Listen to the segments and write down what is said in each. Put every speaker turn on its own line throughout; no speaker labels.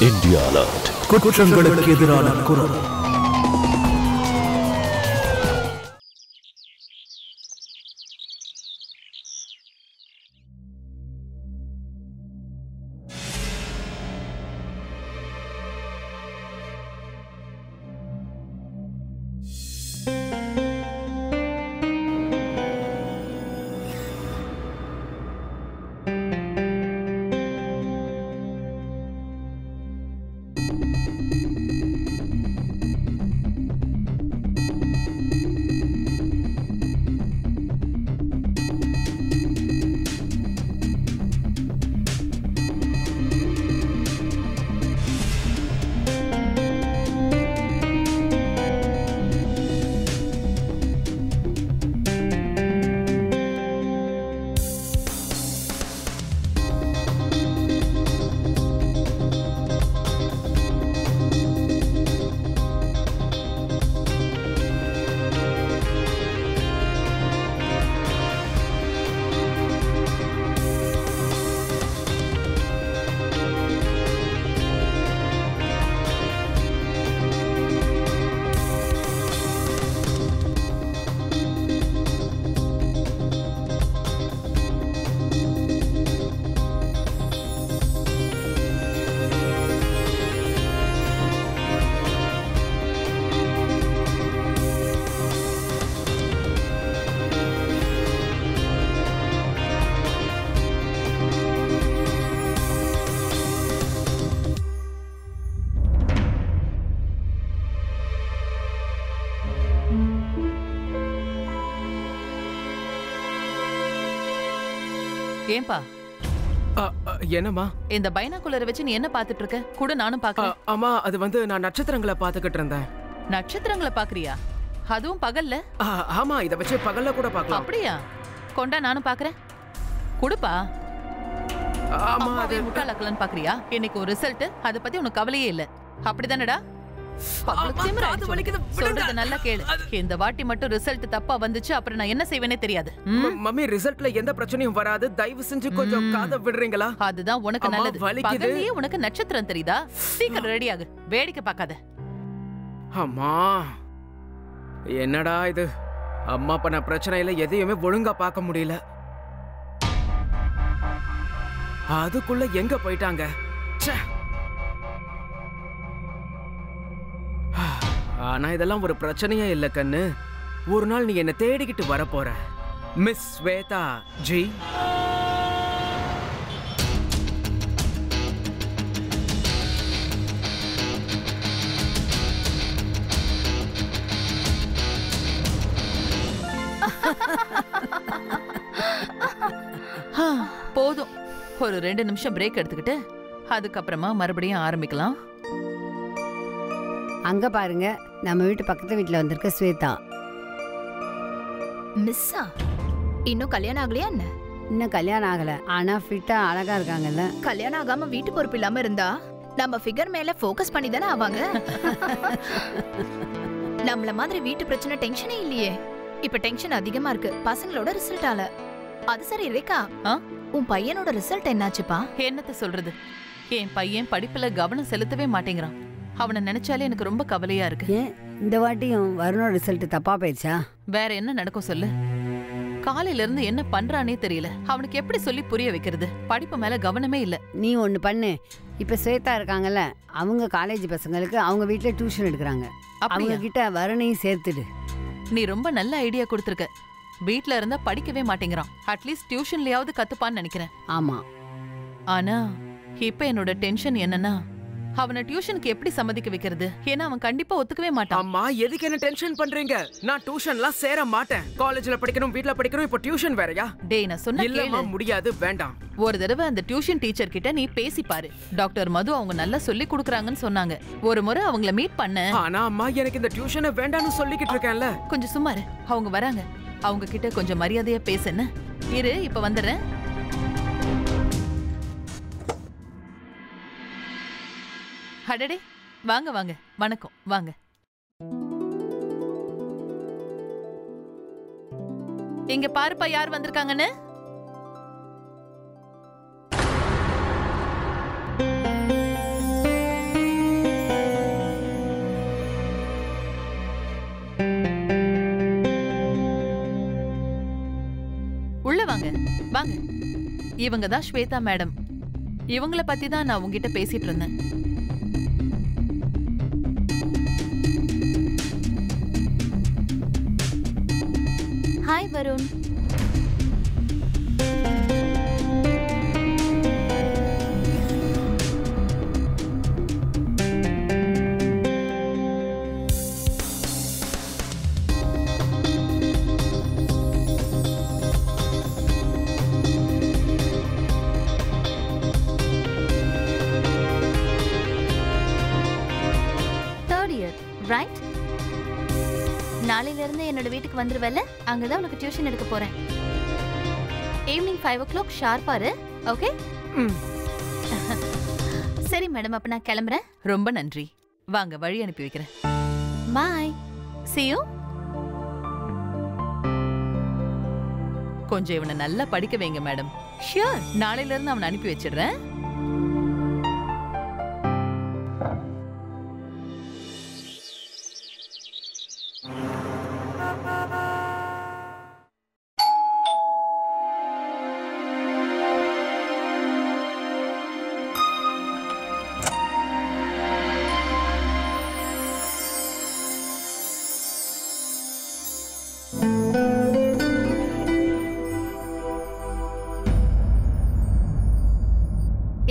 India Alert. குற்றங்களுக்கு எதிரான குரல்.
ஏன்பா
என்னம்மா
இந்த பைனாகுலரை வச்சு நீ என்ன பாத்துட்டு இருக்க? கூட நானும் பாக்குறேன்.
அம்மா அது வந்து நான் நட்சத்திரங்களை பாத்துக்கிட்டு இருந்தேன்.
நட்சத்திரங்களை பாக்குறியா? அதுவும் பகல்ல?
ஆமா, இத வச்சு பகல்ல கூட பார்க்கலாம்.
அப்படியா? கொண்டா நானும் பாக்குறேன். குடுப்பா.
ஆமா, அது
முட்டாளக்கலன்னு பாக்குறியா? இன்னைக்கு ஒரு ரிசல்ட், அத பத்தி உனக்கு கவலையே இல்ல. அப்படிதானடா? சொல்றது நல்லா கேளு. இந்த வாட்டி மட்டும் ரிசல்ட் தப்பா வந்துச்சு, அப்புறம் நான் என்ன செய்வேனே தெரியாது.
மம்மி, ரிசல்ட்ல எந்த பிரச்சனையும் வராது. தயவு செஞ்சு கொஞ்சம் காதை விடுறீங்களா?
அதுதான் உனக்கு நல்லது. பகல்லையே உனக்கு நட்சத்திரம் தெரியுதா? சீக்கிரம் ரெடி ஆகு, வேடிக்கை பார்க்காத.
அம்மா, என்னடா இது? அம்மா பண்ண பிரச்சனையில எதையுமே ஒழுங்கா பார்க்க முடியல. அதுக்குள்ள எங்க போயிட்டாங்க? ஆனா இதெல்லாம் ஒரு பிரச்சனையே இல்ல கண்ணு. ஒரு நாள் நீ என்ன தேடிக்கிட்டு வர போற, மிஸ் ஸ்வேதா ஜி.
போதும், ஒரு 2 நிமிஷம் பிரேக் எடுத்துக்கிட்டு அதுக்கப்புறமா மறுபடியும் ஆரம்பிக்கலாம்.
அங்க பாருங்க, நம்ம வீட்டு பக்கத்து வீட்டுல வந்திருக்க ஸ்வேதா.
மிஸ்ஸா? இன்னும் கல்யாணம் ஆகலையா என்ன?
இன்னும் கல்யாணம் ஆகல, ஆனா ஃபிட்டா அழகா இருக்காங்கல்ல.
கல்யாணம் ஆகாம வீட்டு பொறுப்பு இல்லாம இருந்தா நம்ம ஃபிகர் மேல ஃபோக்கஸ் பண்ணி தானே ஆவாங்க. நம்மள மாதிரி வீட்டு பிரச்சனை டென்ஷனே இல்லையே. இப்ப டென்ஷன் அதிகமா இருக்கு பசங்களோட ரிசல்ட்டால. அது சரி ரேகா, உன் பையனோட ரிசல்ட் என்னாச்சுப்பா?
என்னத்த சொல்றது, என் பையன் படிப்புல கவனம் செலுத்தவே மாட்டேங்கிறான். அவனை நினைச்சாலே எனக்கு ரொம்ப கவலையா இருக்கு.
ஏன் இந்த வாட்டியும் வருணோட ரிசல்ட் தப்பா போயிடுச்சா?
வேற என்ன நடக்கும் சொல்லு? காலையில இருந்து என்ன பண்றானே தெரியல. அவனுக்கு எப்படி சொல்லி புரிய வைக்கிறது? படிப்பு மேல கவனமே இல்ல.
நீ ஒண்ணு பண்ணு, இப்ப ஸ்வேதா இருக்காங்கல்ல, அவங்க காலேஜ் பசங்களுக்கு அவங்க வீட்டுல டியூஷன் எடுக்கிறாங்க. அவங்க கிட்ட வருணையும் சேர்த்துடு.
நீ ரொம்ப நல்ல ஐடியா கொடுத்துருக்க. வீட்ல இருந்தா படிக்கவே மாட்டேங்கிறான். அட்லீஸ்ட் டியூஷன்லயாவது கத்துப்பான்னு நினைக்கிறேன்.
ஆமா,
ஆனா இப்ப என்னோட டென்ஷன் என்னன்னா, அவனை டியூஷனுக்கு எப்படி சம்மதிக்க வைக்கிறது? ஏன்னா அவன் கண்டிப்பா ஒத்துக்கவே மாட்டான்.
அம்மா, எதுக்கு என்ன டென்ஷன் பண்றீங்க? நான் டியூஷன்லாம் சேர மாட்டேன். காலேஜ்ல படிக்கணும், வீட்ல படிக்கணும், இப்போ டியூஷன் வேறயா?
டேய், நான் சொன்னா
இல்லம்மா, முடியாது, வேண்டாம்.
ஒரு தடவை அந்த டியூஷன் டீச்சர் கிட்ட நீ பேசி பாரு. டாக்டர் மது அவங்க நல்லா சொல்லி கொடுக்கறாங்கன்னு சொன்னாங்க. ஒரு முறை அவங்கள மீட் பண்ண.
ஆனா அம்மா, எனக்கு இந்த டியூஷனை வேண்டாம்னு சொல்லிக்கிட்டு இருக்கேன்ல.
கொஞ்சம் சும்மா இரு, அவங்க வராங்க. அவங்க கிட்ட கொஞ்சம் மரியாதையா பேசுன்னு. இரு, இப்ப வந்துடுறேன். அடடே, வாங்க வாங்க, வணக்கம், வாங்க. இங்க பாருப்பா யார் வந்திருக்காங்கன்னு. வாங்க வாங்க. இவங்க தான் ஸ்வேதா மேடம். இவங்கள பத்தி தான் நான் உங்ககிட்ட பேசிட்டு இருந்தேன்.
ஹாய் வருண். ரைட், நாளையில இருந்து என்னோட வீட்டுக்கு வந்துருவல, அங்கதான் உனக்கு டியூஷன் எடுக்க போறேன். Evening 5 o'clock ஷார்ப்பாரு. ஓகே? சரி மேடம், அப்ப நான் கிளம்புறேன்.
ரொம்ப நன்றி. வாங்க, வழி அனுப்பி வைக்கிறேன்.
பாய். see you.
கொஞ்சம் இவனை நல்லா படிக்க வைங்க மேடம். ஷியோர், நாளையில இருந்து அவனை அனுப்பி வச்சிடுறேன்.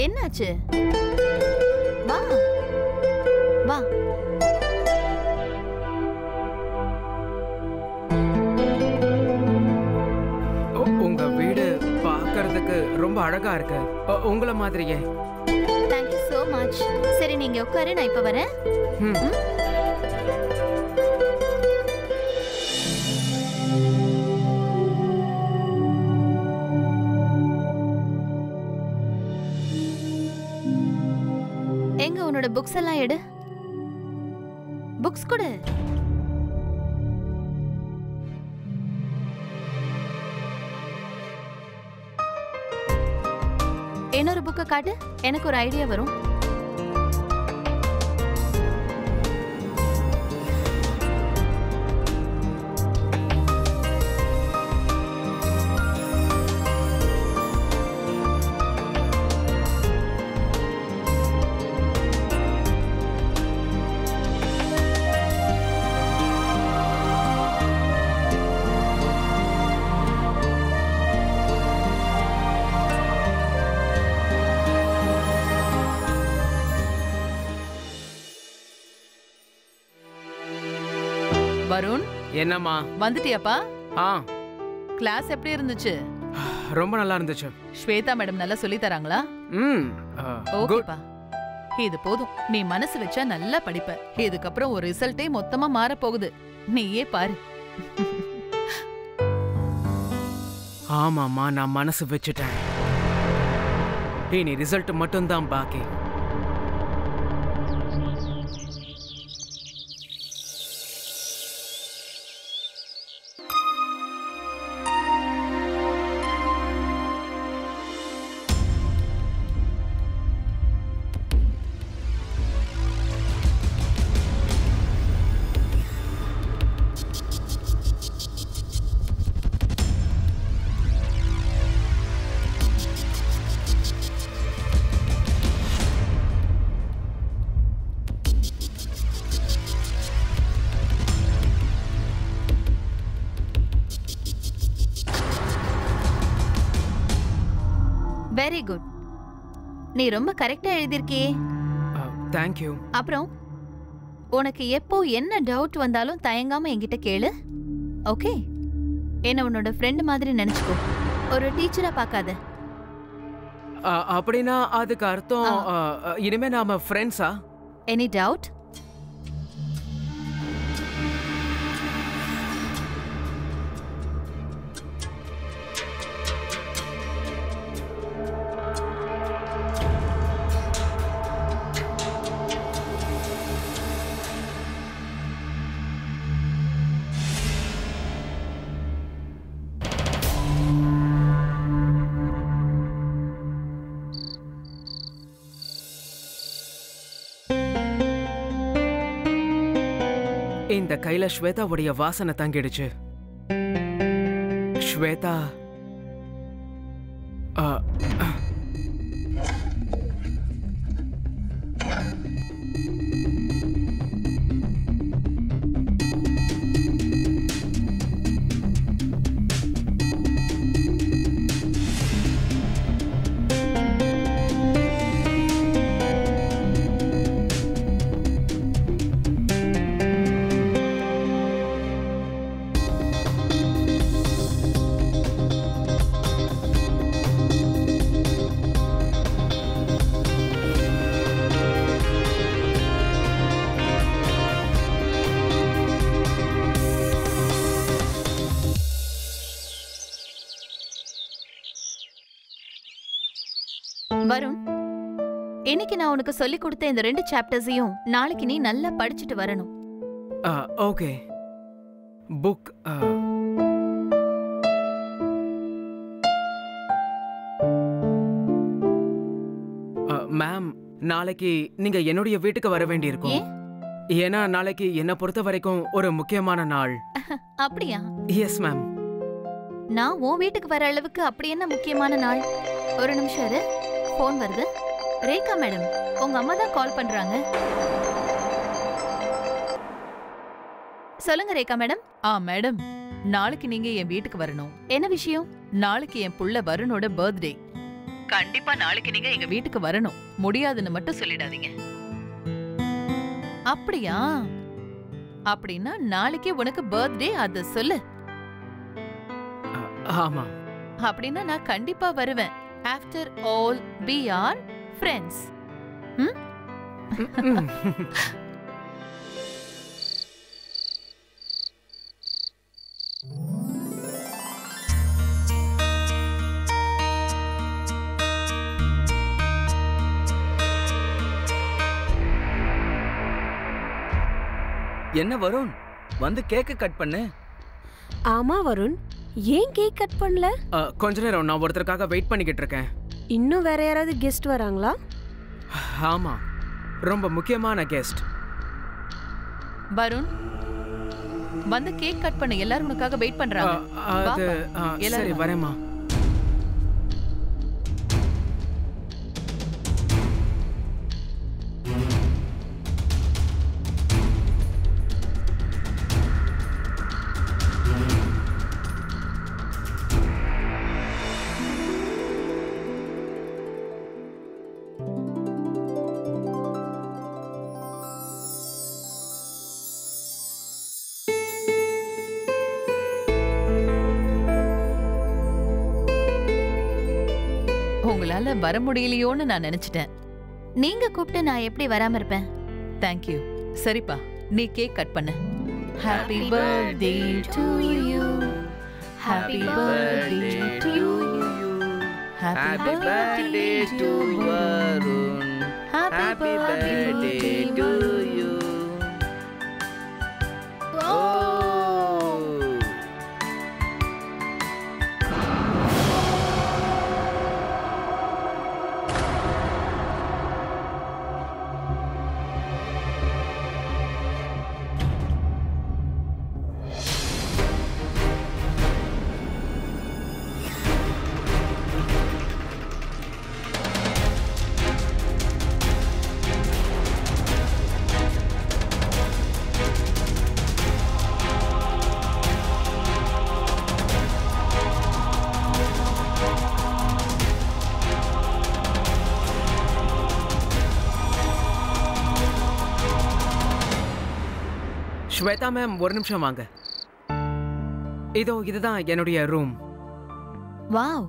என்னாச்சு? வா வா.
உங்க வீடு பார்க்கிறதுக்கு ரொம்ப அழகா இருக்கு, உங்கள மாதிரியே.
Thank you so much. சரி, நீங்க உட்காரு, நான் இப்ப வரேன். எங்க உன்னோட புக்ஸ் எல்லாம் எடு. புக்ஸ் கொடு. இன்னொரு புக்கை காட்டு, எனக்கு ஒரு ஐடியா வரும்.
வருண்,
என்னம்மா?
வந்துட்டியாப்பா?
கிளாஸ்
எப்படி இருந்துச்சு?
ரொம்ப நல்லா இருந்துச்சு.
ஸ்வேதா மேடம் நல்லா சொல்லி தராங்களா? ஓகேப்பா, இது போதும். நீ மனசு வச்சா நல்லா படிப்ப. இதுக்கப்புறம் ஒரு ரிசல்ட்டே மொத்தமா மாற போகுது. நீயே பாரு.
ஆமாம்மா, நான் மனசு வச்சுட்டேன். இனி ரிசல்ட் மட்டும்தான் பாக்கி.
Very good. நீ ரொம்ப கரெக்டா எழுதிருக்கியே.
Thank you.
அப்புறம் உனக்கு எப்போ என்ன டவுட் வந்தாலும் தயங்காம என்கிட்ட கேளு. ஓகே? என்ன உன்னோட ஃப்ரெண்ட் மாதிரி நினைச்சுக்கோ, ஒரு டீச்சரா பார்க்காத.
அப்படின்னா அதுக்கு அர்த்தம் இனிமே நாம ஃப்ரெண்ட்ஸா?
Any doubt?
இந்த கையில ஸ்வேதாவுடைய வாசனை தங்கிடுச்சு. ஸ்வேதா
வருண், இன்னைக்கு நான் உனக்கு சொல்லி கொடுத்த இந்த 2 சாப்டர்ஸையும் நாளைக்கு நீ நல்லா படிச்சுட்டு வரணும்.
ஓகே. புக் மேம், நாளைக்கு நீங்க என்னுடைய வீட்டுக்கு வர வேண்டியிருக்கும். ஏன்னா நாளைக்கு என்ன பொறுத்த வரைக்கும் ஒரு முக்கியமான நாள்.
அப்படியா?
Yes ma'am.
நான் உன் வீட்டுக்கு வர அளவுக்கு அப்படி என்ன முக்கியமான நாள்? ஒரு நிமிஷம் இரு, போன் வருது. ரேகா மேடம், உங்க அம்மா தான் கால் பண்றாங்க. சொல்லுங்க ரேகா மேடம்.
மேடம், நாளைக்கு நீங்க என் வீட்டுக்கு வரணும்.
என்ன விஷயம்?
நாளைக்கு என் புள்ள வருணோட பர்த்டே. கண்டிப்பா நாளைக்கு நீங்க எங்க வீட்டுக்கு வரணும். முடியாதுன்னு மட்டும் சொல்லிடாதீங்க. அப்படியா? அப்படின்னா நாளைக்கு உனக்கு பர்த்டே, அத சொல்லு.
ஆமா.
அப்படின்னா நான் கண்டிப்பா வருவேன். After all we are friends.
என்ன வருண், வந்து கேக்க கட் பண்ணு.
ஆமா வருண், ஏன் கேக் கட் பண்ணல?
கொஞ்ச நேரம் நான் ஒருத்தருக்காக வெயிட் பண்ணிக்கிட்டு இருக்கேன்.
இன்னும் வேற யாராவது கெஸ்ட் வராங்களா?
ஆமா, ரொம்ப முக்கியமான கெஸ்ட்.
வருண், வந்து கேக் கட் பண்ண. எல்லாரும் உனக்காக வெயிட் பண்றாங்க.
சரி, வரேம்மா.
உங்களால வர முடியலையோன்னு நான் நினைச்சிட்டேன்.
நீங்க கூப்பிட்டு நான் எப்படி வராம இருப்பேன்?
தேங்க்யூ. சரிப்பா, நீ கேக் கட் பண்ணு. Happy birthday to you, happy birthday to you, happy birthday to Varun, happy birthday to you.
Shweta ma'am, ஒரு நிமிஷம் வாங்க. இதுதான் என்னுடைய ரூம்.
வாவ்,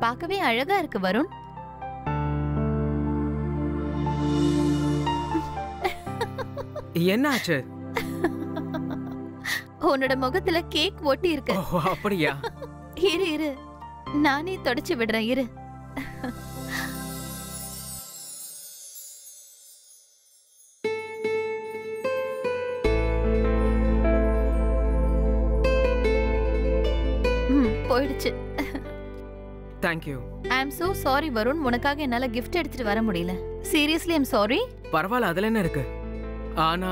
பார்க்கவே அழகா இருக்கு வருண்.
என்னாச்சு?
உன்னோட முகத்துல கேக் ஒட்டி இருக்கு.
அப்படியா?
இரு நானே தொடச்சு விடுறேன். இரு. போயிடுச்சு.
Thank you.
I am so sorry Varun, உனக்காக என்னால gift எடுத்துட்டு வர முடியல. Seriously I am sorry.
பரவாயில்ல, அதுல என்ன இருக்கு? ஆனா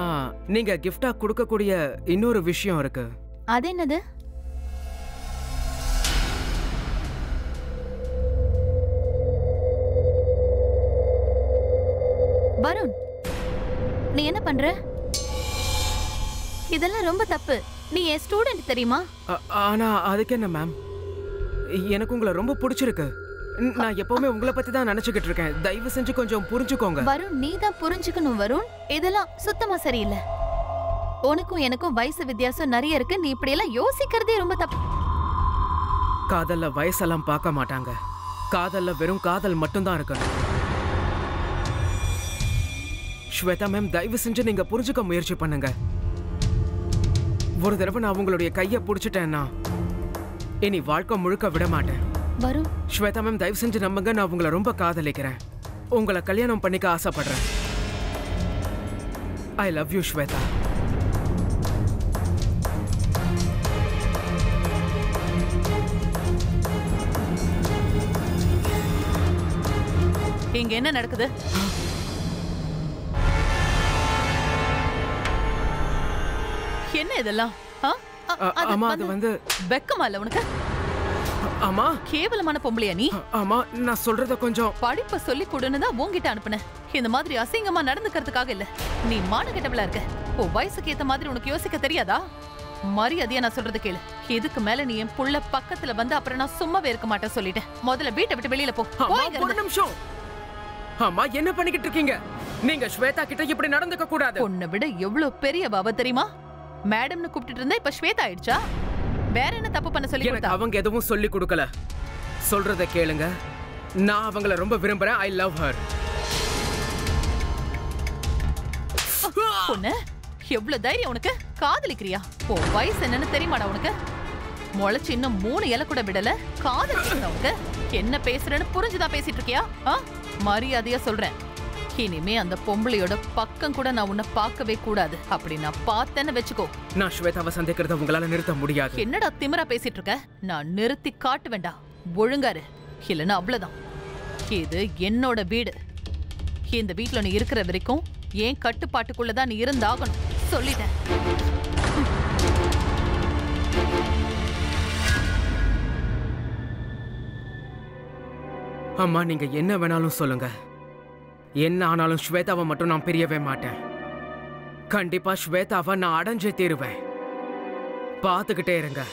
நீங்க gift-ஆ கொடுக்க கூடிய இன்னொரு விஷயம் இருக்கு.
அது என்னது? வருண், நீ என்ன பண்ற? இதெல்லாம் ரொம்ப தப்பு. நீ என் ஸ்டூடெண்ட் தெரியுமா?
ஆனா அதுக்கு என்ன மேம்? எனக்கு உங்களை ரொம்ப பிடிச்சிருக்கு. நான் எப்பவுமே உங்களை பத்தி தான் நினைச்சுக்கிட்டு இருக்கேன். தயவு செஞ்சு கொஞ்சம் புரிஞ்சுக்கோங்க.
வருண், நீ தான் புரிஞ்சுக்கணும் வருண். இதெல்லாம் சுத்தமா சரியில்லை. உனக்கும் எனக்கும் வயசு வித்தியாசம் நிறைய இருக்கு. நீ இப்படி எல்லாம் யோசிக்கிறதே ரொம்ப தப்பு.
காதல்ல வயசெல்லாம் பார்க்க மாட்டாங்க. காதல்ல வெறும் காதல் மட்டும்தான் இருக்கணும். ஸ்வேதா மேம், தயவு செஞ்சு நீங்க புரிஞ்சுக்க முயற்சி பண்ணுங்க. ஒரு தடவை நான் உங்களுடைய கையை பிடிச்சிட்டேன்னா இனி வாழ்க்கை முழுக்க விட மாட்டேன்.
வருண்,
ஸ்வேதா மேம் தயவு செஞ்சு நம்புங்க, நான் உங்களை ரொம்ப காதலிக்கிறேன். உங்களை கல்யாணம் பண்ணிக்க ஆசைப்படுறேன். I love you Shweta.
இங்க என்ன நடக்குது? என்ன இதெல்லாம்?
அம்மா அது வந்து
வெக்கமா இல்ல உனக்கு?
அம்மா
கேவலமான பொம்பளையா நீ?
அம்மா நான் சொல்றத கொஞ்சம்
படிப்பை சொல்லி கொடுன்னு தான் உன்கிட்ட அனுப்புனேன். இந்த மாதிரி அசிங்கமா நடந்துக்கிறதுக்காக இல்ல. நீ மானகெட்டவளா இருக்க. உன் வயசுக்கு ஏத்த மாதிரி உனக்கு யோசிக்க தெரியாதா? மரியாதையா நான் சொல்றது கேளு. இதுக்கு மேல நீ என் புள்ள பக்கத்துல வந்து அப்புறம் நான் சும்மாவே இருக்க மாட்டேன் சொல்லிட்டேன். முதல்ல வீட்டை விட்டு வெளியில போ.
ஒரு நிமிஷம். அம்மா என்ன பண்ணிக்கிட்டு இருக்கீங்க? நீங்க ஸ்வேதா கிட்ட இப்படி நடந்துக்க கூடாது.
உன்னை விட எவ்வளவு பெரிய பாவ தெரியுமா? மேடம்னு கூப்பிட்டு இருந்தா இப்ப ஸ்வேதா ஆயிடுச்சா? வேற என்ன தப்பு பண்ண சொல்லி
எனக்கு அவங்க எதுவும் சொல்லி கொடுக்கல. சொல்றத கேளுங்க. நான் அவங்கள ரொம்ப விரும்புறேன். I love her.
பொண்ணு, எவ்வளவு தைரியம் உனக்கு? காதலிக்கிறியா? ஓ வயசு என்னன்னு தெரியுமாடா உனக்கு? முளைச்சு இன்னும் 3 இலை கூட விடல. காதலிக்கிறதா உனக்கு? என்ன பேசுறேன்னு புரிஞ்சுதான் பேசிட்டு இருக்கியா? மரியாதையா சொல்றேன். இனிமே அந்த பொம்பளையோட பக்கம் கூட நான் உன்னை பார்க்கவே கூடாது. அப்படி நான் பார்த்தேன்னு வெச்சுக்கோ.
நான் ஸ்வேதாவை சந்திக்கிறத உங்களால நிறுத்த முடியாது.
என்னடா திமிரா பேசிட்டு இருக்க? நான் நிறுத்தி காட்டு வேண்டாம். ஒழுங்காரு, இல்லைன்னா அவ்வளவுதான். இது என்னோட வீடு. இந்த வீட்டுல நீ இருக்கிற வரைக்கும் ஏன் கட்டுப்பாட்டுக்குள்ளதான் நீ இருந்தாகணும். சொல்லிட்டேன்.
அம்மா நீங்க என்ன வேணாலும் சொல்லுங்க. என்ன ஆனாலும் ஸ்வேதாவை மட்டும் நான் பிரியவே மாட்டேன். கண்டிப்பா ஸ்வேதாவை நான் அடைஞ்சே தீருவேன். பார்த்துக்கிட்டே இருங்க.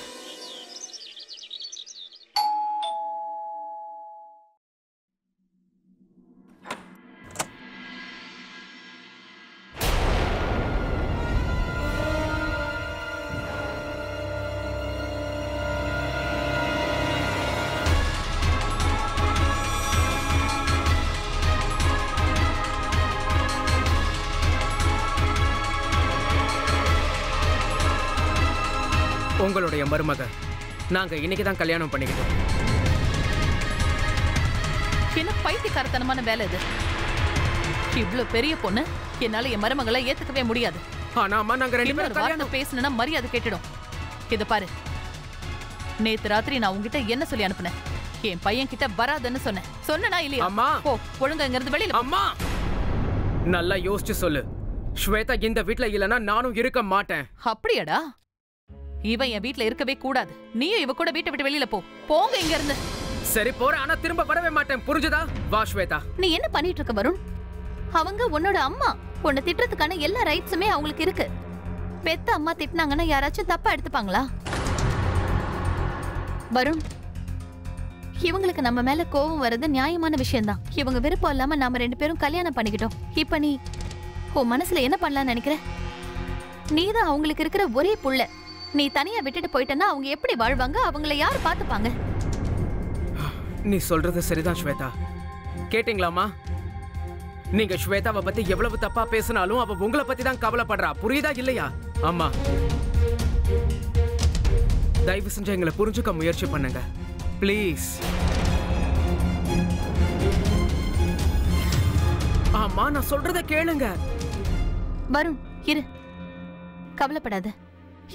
உங்களுடைய மருமக நாங்க இன்னைக்குதான் கல்யாணம் பண்ணிக்கிட்டோம்.
என்ன பைத்தியக்காரத்தனமான வேலை இது? இவ்வளவு பெரிய பொண்ணு என்னால என் மருமகளை ஏத்துக்கவே முடியாது.
ஆனா அம்மா நாங்க ரெண்டு பேரும்
கல்யாணம் பேசணும்னா மரியாதை கேட்டுடும். இத பாரு, நேத்து ராத்திரி நான் உங்ககிட்ட என்ன சொல்லி அனுப்புனேன்? என் பையன் கிட்ட வராதுன்னு சொன்னேன். சொன்னா இல்லையா?
அம்மா
போ, ஒழுங்கா இங்க இருந்து வெளியில.
அம்மா நல்லா யோசிச்சு சொல்லு. ஸ்வேதா இந்த வீட்ல இல்லனா நானும் இருக்க மாட்டேன்.
அப்படியாடா? இவன் என் வீட்ல இருக்கவே கூடாது. நீயும் இவ கூட வீட்டை விட்டு வெளியில போ. போங்க இங்க இருந்து.
சரி போறேன், ஆனா திரும்ப வரவே மாட்டேன். புரிஞ்சுதா? வா ஸ்வேதா.
நீ என்ன பண்ணிட்டு இருக்க வருண்? அவங்க உன்னோட அம்மா. உன்னை திட்டுறதுக்கான எல்லா ரைட்ஸுமே அவங்களுக்கு இருக்கு. பெத்த அம்மா திட்டினாங்கன்னா யாராச்சும் தப்பா எடுத்துப்பாங்களா? வருண், இவங்களுக்கு நம்ம மேல கோபம் வர்றது நியாயமான விஷயம்தான். இவங்க விருப்பம் இல்லாம நாம 2 பேரும் கல்யாணம் பண்ணிக்கிட்டோம். இப்ப நீ உன் மனசுல என்ன பண்ணலாம்னு நினைக்கிற? நீதான் அவங்களுக்கு இருக்கிற ஒரே புள்ள. நீ தனியா விட்டுட்டு போயிட்டனா அவங்க எப்படி வாழ்வாங்க? அவங்கள யார் பாத்துப்பாங்க?
நீ சொல்றது சரிதான் ஸ்வேதா. கேட்டிங்களாமா? நீங்க ஸ்வேதாவை பத்தி எவ்வளவு தப்பா பேசினாலும் அவ உங்களை பத்தி தான் கவலைப்படுறா. புரியுதா இல்லையா? ஆமா, தயவு செஞ்சு எங்களை புரிஞ்சுக்க முயற்சி பண்ணுங்க பிளீஸ். ஆமா நான் சொல்றத கேளுங்க.
வருண் இரு, கவலைப்படாத.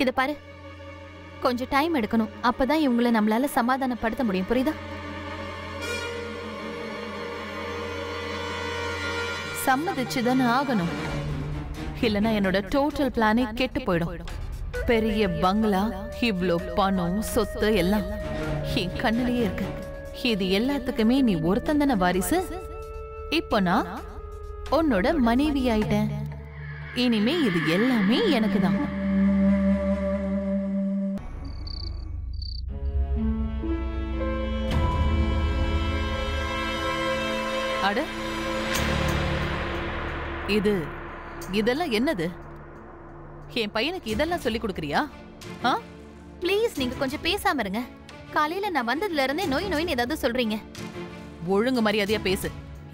இத பாரு, கொஞ்சம் டைம் எடுக்கணும். அப்பதான் இவங்களை நம்மளால சமாதானப்படுத்த முடியும். புரியுதா?
சம்மதிச்சுதானே ஆகணும். இல்லனா என்னோட டோட்டல் பிளானே கெட்டு போயிடும். பெரிய பங்களா, இவ்ளோ பணம், சொத்து எல்லாம் என் கண்ணிலேயே இருக்கு. இது எல்லாத்துக்குமே நீ ஒருத்தன் தானே வாரிசு. இப்போ நான் உன்னோட மனைவி ஆயிட்டேன். இனிமே இது எல்லாமே எனக்கு தான். அட, இதெல்லாம் என்னது? என் பையனுக்கு இதெல்லாம் சொல்லி கொடுக்கறியா?
ப்ளீஸ் நீங்க கொஞ்சம் பேசாம இருங்க. காலையில நான் வந்ததுல இருந்தே நோயின்னு ஏதாவது சொல்றீங்க.
ஒழுங்கு மரியாதையா பேசு.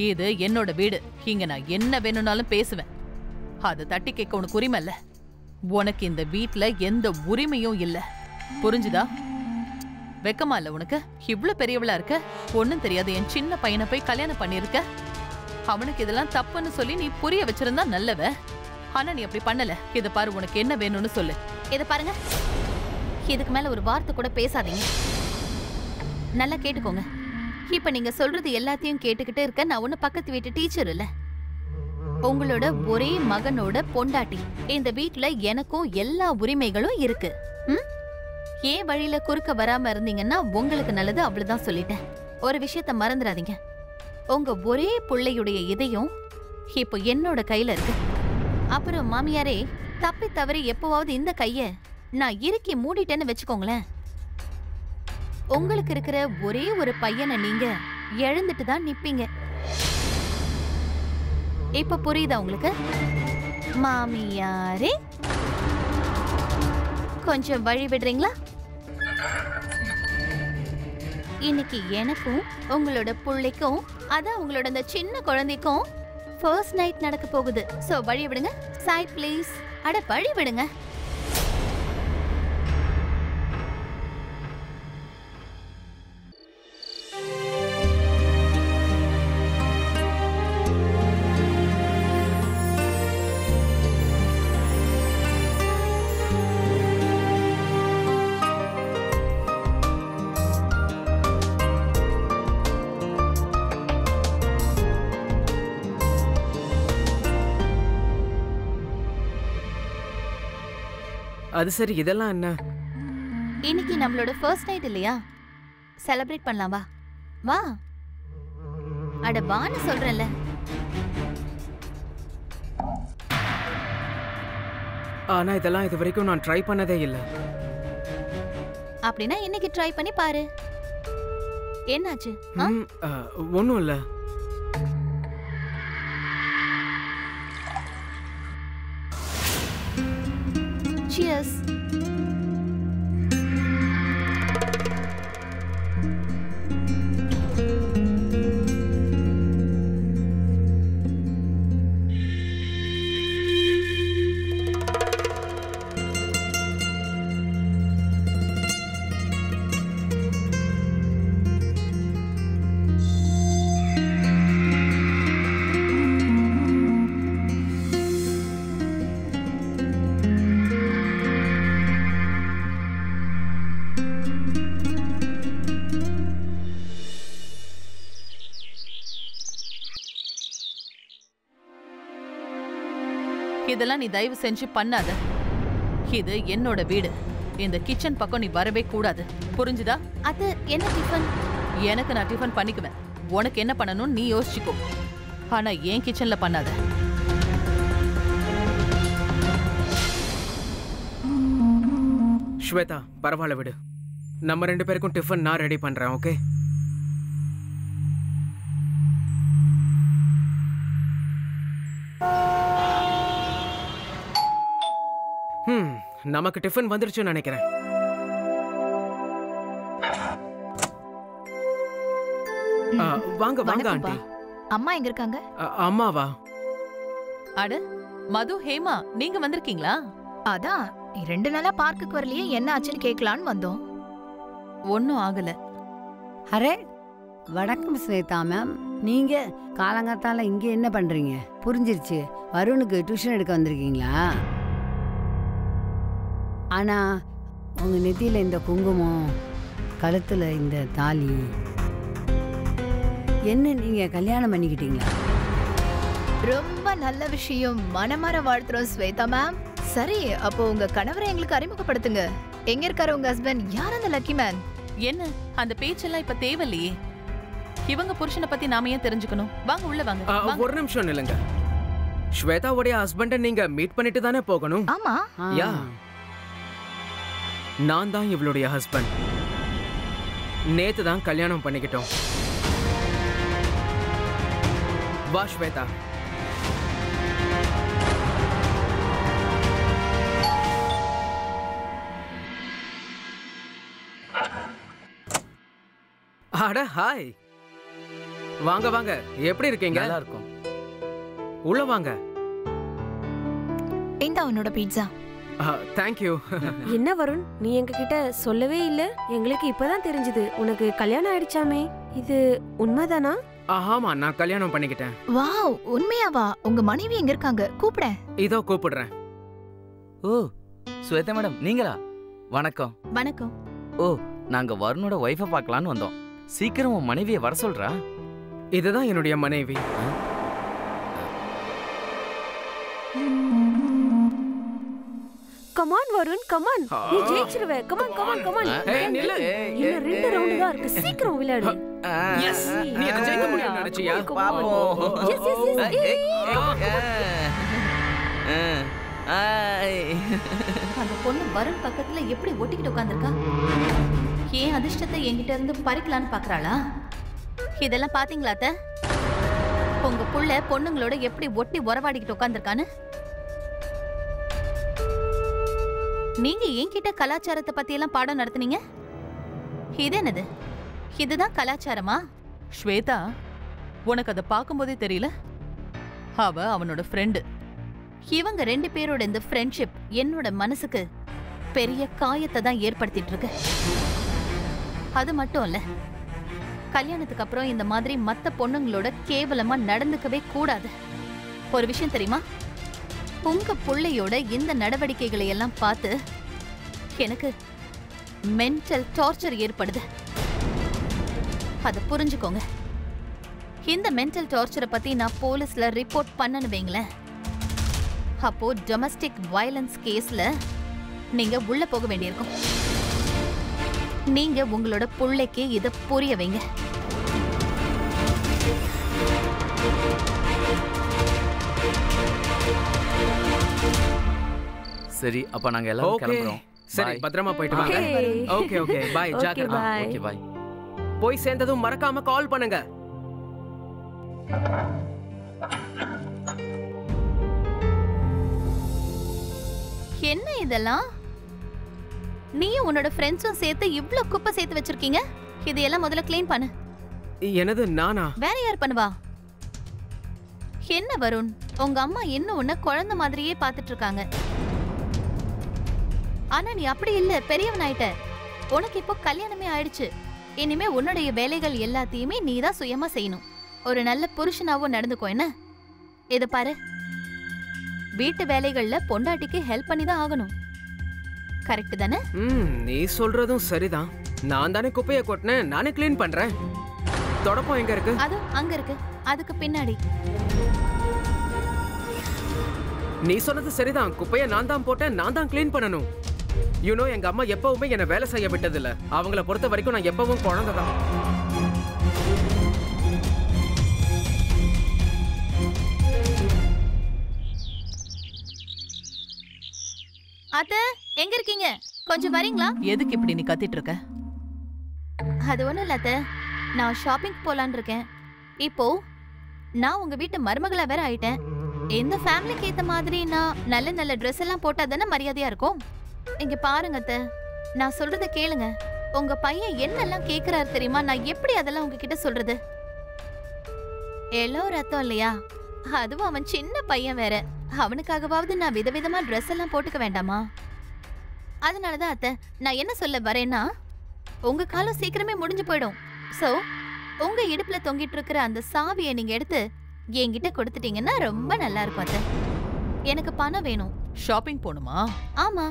இது என்னோட வீடு. இங்க நான் என்ன வேணும்னாலும் பேசுவேன். அது தட்டி கேட்க உனக்கு உரிமை இல்ல. உனக்கு இந்த வீட்ல எந்த உரிமையும் இல்ல. புரிஞ்சுதா? வெக்கமா இல்ல உனக்கு? இவ்ளோ பெரியவளா இருக்க, ஒண்ணும் தெரியாது என் சின்ன பையனை போய் கல்யாணம் பண்ணிருக்க. அவனுக்கு இதெல்லாம் தப்புன்னு சொல்லி நீ புரிய வச்சிருந்தா நல்லவ. ஆனா நீ அப்படி பண்ணல. இத பாரு, உனக்கு என்ன வேணும்னு சொல்லு.
இத பாருங்க, இதுக்கு மேல ஒரு வார்த்தை கூட பேசாதீங்க. நல்லா கேட்டுக்கோங்க. இப்ப நீங்க சொல்றது எல்லாத்தையும் கேட்டுக்கிட்டு இருக்க நான் ஒண்ணு பக்கத்து வீட்டு டீச்சர் இல்ல, உங்களோட ஒரே மகனோட பொண்டாட்டி. இந்த வீட்ல எனக்கும் எல்லா உரிமைகளும் இருக்கு. ஏன் வழியில குறுக்க வராம இருந்தீங்கன்னா உங்களுக்கு நல்லது, அவ்வளவுதான் சொல்லிட்டேன். ஒரு விஷயத்த மறந்துடாதீங்க, உங்க ஒரே பிள்ளையுடைய இதயம் இப்போ என்னோட கையில இருக்கு. அப்புறம் மாமியாரே, தப்பி தவறி எப்பவாவது இந்த கைய நான் இறுக்கி மூடிட்டேன்னு வச்சுக்கோங்களேன், உங்களுக்கு இருக்கிற ஒரே ஒரு பையனை நீங்க இழந்துட்டு தான் நிப்பீங்க. இப்ப புரியுதா உங்களுக்கு? மாமியாரே, கொஞ்சம் வழி விடுறீங்களா? இன்னைக்கு எனக்கும் உங்களோட பிள்ளைக்கும், அதான் உங்களோட அந்த சின்ன குழந்தைக்கும் ஃபர்ஸ்ட் நைட் நடக்க போகுது. சோ வழி விடுங்க. Side please. அட வழி விடுங்க.
அது சரி, இதெல்லாம் என்ன?
இன்னைக்கு நம்மளோட ஃபர்ஸ்ட் நைட் இல்லையா, செலிப்ரேட் பண்ணலாம். வா வா. அட வான்னு சொல்றேன்ல.
ஆனா இதெல்லாம் இது வரைக்கும் நான் ட்ரை பண்ணதே இல்லை.
அப்படின்னா இன்னைக்கு ட்ரை பண்ணி பாரு. என்னாச்சு?
ஒன்றும் இல்லை.
Cheers.
இதெல்லாம் நீ தயவு செஞ்சு பண்ணாத. இது என்னோட வீடு. இந்த கிச்சன் பக்கம் நீ வரவே கூடாது, புரிஞ்சுதா?
அது என்ன டிஃபன்?
எனக்கு நான் டிஃபன் பண்ணிக்குவேன். உனக்கு என்ன பண்ணணும்னு நீ யோசிச்சுக்கோ. ஆனா ஏன் கிச்சன்ல பண்ணாத.
ஸ்வேதா, பரவாயில்ல விடு. நம்ம 2 பேருக்கும் டிஃபன் நான் ரெடி பண்றேன். ஓகே? நமக்கு டிஃபன் வந்துருச்சுன்னு நினைக்கிறேன். வாங்க வாங்க ஆண்டி.
அம்மா எங்க இருக்காங்க?
அம்மாவா?
அட மது, ஹேமா, நீங்க வந்திருக்கீங்களா?
அதான் 2 நாளா பார்க்குக்கு வரலையே, என்ன ஆச்சுன்னு கேட்கலான்னு வந்தோம்.
ஒன்னும் ஆகல.
அரே, வணக்கம் ஸ்வேதா மேம். நீங்க காலங்காத்தால இங்க என்ன பண்றீங்க? புரிஞ்சிருச்சு, வருணுக்கு டியூஷன் எடுக்க வந்திருக்கீங்களா? ஆனா உங்க நெத்தியில இந்த குங்குமம், கழுத்துல இந்த தாலி, என்ன நீங்க கல்யாணம் பண்ணிக்கிட்டீங்களா?
ரொம்ப நல்ல விஷயம், மனமார வாழ்த்துறோம் ஸ்வேதா மேம். சரி, அப்போ உங்க கணவரை எங்களுக்கு அறிமுகப்படுத்துங்க. எங்க இருக்காரு உங்க ஹஸ்பண்ட்? யார் அந்த லக்கி மேன்?
என்ன அந்த பேச்செல்லாம் இப்ப தேவையில்லையே. இவங்க புருஷனை பத்தி நாம ஏன் தெரிஞ்சுக்கணும்? வாங்க உள்ள வாங்க.
ஒரு நிமிஷம் நில்லுங்க. ஸ்வேதாவுடைய ஹஸ்பண்ட நீங்க மீட் பண்ணிட்டு தானே போகணும்.
ஆமா.
யா, நான் தான் இவளுடைய ஹஸ்பண்ட். நேத்து தான் கல்யாணம் பண்ணிக்கிட்டோம். வா ஸ்வேதா. அட ஹாய். வாங்க வாங்க, எப்படி இருக்கீங்க?
நல்லா இருக்கும்.
உள்ள வாங்க.
இந்த அவனோட பீட்சா.
Thank you.
என்ன வருண், நீ எங்ககிட்ட சொல்லவே இல்ல. எங்களுக்கு இப்பதான் தெரிஞ்சது உனக்கு கல்யாணம் ஆயிடுச்சாமே. இது உண்மைதானா?
ஆமா, நான் கல்யாணம் பண்ணிக்கிட்டேன்.
வாவ், உண்மையாவா? உங்க மனைவி எங்க இருக்காங்க? கூப்பிட.
இதோ கூப்பிடுறேன்.
ஓ ஸ்வேதா மேடம், நீங்களா? வணக்கம்.
வணக்கம்.
ஓ, நாங்க வருணோட ஒய்ஃபை பார்க்கலான்னு வந்தோம். சீக்கிரம் உன் மனைவியை வர சொல்றா.
இதுதான் என்னுடைய மனைவி.
Come on Varun, come on. நீ ஜெயிச்சிருவே. Come on come on come on.
ஏய் நில்லு.
இன்னும் 2 ரவுண்ட் தான் இருக்கு. சீக்கிரம் விளையாடு.
எஸ், நீ என்ன ஜெயிக்க முடியும்னு நினைச்சியா?
பாப்போம்.
Yes yes yes.
அந்த பொண்ணு வருண் பக்கத்துல எப்படி ஒட்டிக்கிட்டு உட்கார்ந்திருக்கா? ஏன் அதிர்ஷ்டத்தை என்கிட்ட இருந்து பறிக்கலான்னு பாக்குறாளா? இதெல்லாம் பாத்தீங்களா அத்தை? உங்க புள்ள பொண்ணுங்களோட எப்படி ஒட்டி உறவாடிக்கிட்டு உட்கார்ந்திருக்கான்னு. நீங்க என்கிட்ட கலாச்சாரத்தை பத்தி எல்லாம் பாடம் நடத்துனீங்க. இது என்னது? இதுதான் கலாச்சாரமா?
ஸ்வேதா, உனக்கு அதை பார்க்கும்போதே தெரியல? அவ அவனோட ஃப்ரெண்டு.
இவங்க 2 பேரோட இந்த ஃப்ரெண்ட்ஷிப் என்னோட மனசுக்கு பெரிய காயத்தை தான் ஏற்படுத்திட்டு இருக்கு. அது மட்டும் இல்ல, கல்யாணத்துக்கு அப்புறம் இந்த மாதிரி மத்த பொண்ணுங்களோட கேவலமா நடந்துக்கவே கூடாது. ஒரு விஷயம் தெரியுமா? உங்க புள்ளையோட இந்த நடவடிக்கைகளை எல்லாம் பார்த்து எனக்கு மென்டல் டார்ச்சர் ஏற்படுது. அதை புரிஞ்சுக்கோங்க. இந்த மென்டல் டார்ச்சரை பத்தி நான் போலீஸ்ல ரிப்போர்ட் பண்ணனு வைங்களேன். அப்போ டொமஸ்டிக் வயலன்ஸ் கேஸ்ல நீங்க உள்ள போக வேண்டியிருக்கும். நீங்க உங்களோட புள்ளைக்கு இத புரிய வைங்க.
சரி, அப்ப நாங்க எல்லாரும்
ஓகே,
கிளம்புறோம்.
சரி, பத்திரமா போயிட்டு வாங்க. Okay okay, bye. ஜாக்கிரதை.
Okay, bye.
போய் சேர்ந்ததும் மறக்காம கால் பண்ணுங்க.
என்ன இதெல்லாம்? நீயும் உன்னோட ஃப்ரெண்ட்ஸும் சேர்த்து இவ்ளோ குப்பை சேர்த்து வச்சிருக்கீங்க. இதையெல்லாம் முதல்ல க்ளீன் பண்ணு.
எனது நானா?
வேற யார் பண்ணுவா? என்ன வருண், உங்க அம்மா இன்னும் உன்னை குழந்தை மாதிரியே பார்த்துட்டு இருக்காங்க. ஆனா நீ அப்படி இல்ல, பெரியவன் ஆயிட்ட. உனக்கு இப்போ கல்யாணமே ஆயிடுச்சு. இனிமே உன்னுடைய வேலைகள் எல்லாத்தையுமே நீ தான் சுயமா செய்யணும். ஒரு நல்ல புருஷனாவும் நடந்துக்கோ. என்ன இத பாரு, வீட்டு வேலைகள்ல பொண்டாட்டிக்கு ஹெல்ப் பண்ணி தான் ஆகணும். கரெக்ட் தானே?
நீ சொல்றதும் சரிதான். நான் தானே குப்பையை கொட்டினேன், நானே க்ளீன் பண்றேன். தொடப்பம் எங்க இருக்கு?
அது அங்க இருக்கு, அதுக்கு பின்னாடி.
நீ சொன்னது சரிதான். குப்பையை நான் தான் போட்டேன், நான் தான் க்ளீன் பண்ணணும். யூனோ, எங்க அம்மா எப்பவுமே என்ன வேலை செய்ய விட்டதில்ல. அவங்கள பொறுத்த வரைக்கும் நான் எப்பவும் குழந்தைதான்.
அத்தை, எங்க இருக்கீங்க? கொஞ்சம் வரீங்களா?
எதுக்கு இப்படி நீ கத்திட்டு இருக்க?
அது ஒண்ணும் இல்ல அத்தை, நான் ஷாப்பிங் போலான்னு இருக்கேன். இப்போ நான் உங்க வீட்டு மருமகளா வேற ஆயிட்டேன். இந்த ஃபேமிலிக்கு ஏத்த மாதிரி நான் நல்ல நல்ல ட்ரெஸ் எல்லாம் போட்டா தானே மரியாதையா இருக்கும். இங்க பாருங்க அத்தை, நான் சொல்றத கேளுங்க. உங்க பையன் என்னெல்லாம் கேக்குறாரு தெரியுமா? நான் எப்படி அதெல்லாம் உங்ககிட்ட சொல்றது? எல்லோ ரத்தம் இல்லையா? அதுவும் அவன் சின்ன பையன் வேற. அவனுக்காகவாவது நான் விதவிதமா ட்ரெஸ் எல்லாம் போட்டுக்க வேண்டாமா? அதனாலதான் அத்தை, நான் என்ன சொல்ல வரேன்னா, உங்க காலம் சீக்கிரமே முடிஞ்சு போயிடும். சோ உங்க இடுப்புல தொங்கிட்டு இருக்கிற அந்த சாவியை நீங்க எடுத்து என்கிட்ட கொடுத்துட்டீங்கன்னா ரொம்ப நல்லா இருக்கும் அத்தை. எனக்கு பணம் வேணும்.
ஷாப்பிங் போணுமா?
ஆமா.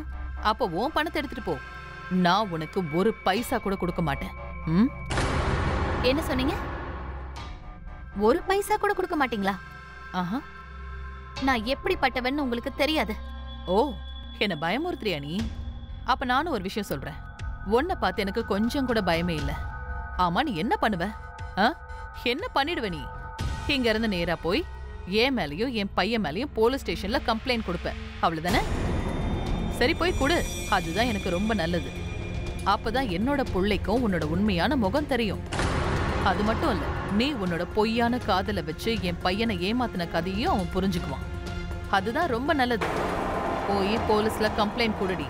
அப்ப உன் பணத்தை எடுத்துட்டு போ. நான் உனக்கு ஒரு பைசா கூட கொடுக்க மாட்டேன்.
என்ன சொன்னீங்க? ஒரு பைசா கூட கொடுக்க மாட்டீங்களா?
ஆஹா,
நான் எப்படிப்பட்டவன்னு உங்களுக்கு தெரியாது.
ஓ, என்ன பயமுறுத்துறியா நீ? அப்ப நானும் ஒரு விஷயம் சொல்றேன். உன்னை பார்த்து எனக்கு கொஞ்சம் கூட பயமே இல்ல. ஆமா, நீ என்ன பண்ணுவ? என்ன பண்ணிடுவ நீ? இங்க இருந்து நேரா போய் என் மேலயும் என் பையன் மேலயும் போலீஸ் ஸ்டேஷன்ல கம்ப்ளைண்ட் கொடுப்ப, அவ்வளவுதானே? சரி, போய் கொடு. அதுதான் எனக்கு ரொம்ப நல்லது. அப்பதான் என்னோட புள்ளைக்கும் உன்னோட உண்மையான முகம் தெரியும். அது மட்டும் இல்ல, நீ உன்னோட பொய்யான காதலை வச்சு என் பையனை ஏமாத்தின கதையும் அவன் புரிஞ்சுக்குவான். அதுதான் ரொம்ப நல்லது. போய் போலீஸ்ல கம்ப்ளைண்ட் கொடுடி.